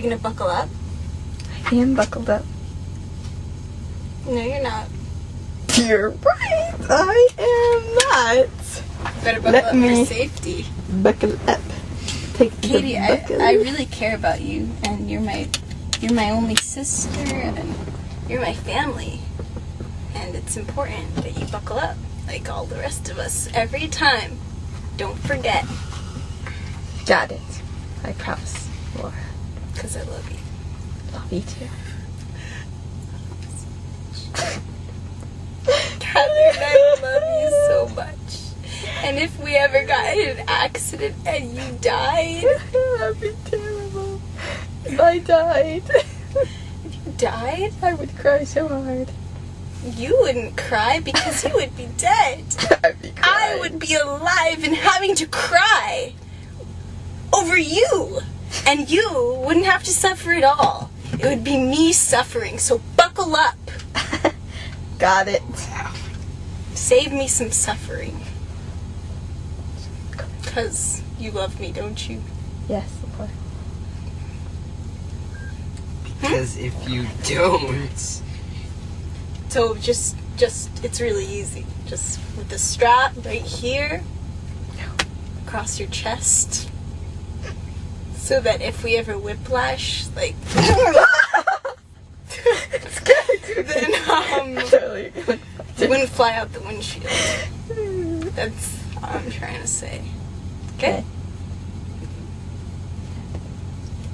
gonna buckle up? I am buckled up. No, you're not. You're right. I am not. Better buckle up for safety. Buckle up. Take Katie, the buckle. I really care about you, and you're my only sister, and you're my family. And it's important that you buckle up, like all the rest of us, every time. Don't forget. Got it. I promise, Laura. Because I love you. Love you too. Catherine, I love you so much. And if we ever got in an accident and you died, That'd be terrible. If I died, if you died, I would cry so hard. you wouldn't cry because you would be dead. I'd be crying. I would be alive and having to cry over you. And you wouldn't have to suffer at all. It would be me suffering, so buckle up. Got it. Save me some suffering. Because you love me, don't you? Yes, Laura. Because if you don't... So just, it's really easy. Just with the strap right here, across your chest, so that if we ever whiplash, like, then, it wouldn't fly out the windshield. That's all I'm trying to say. Okay?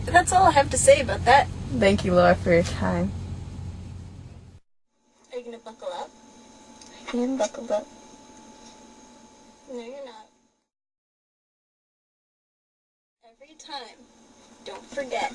That's all I have to say about that. Thank you, Laura, for your time. Are you gonna buckle up? I am buckled up. No, you're not. Every time, don't forget.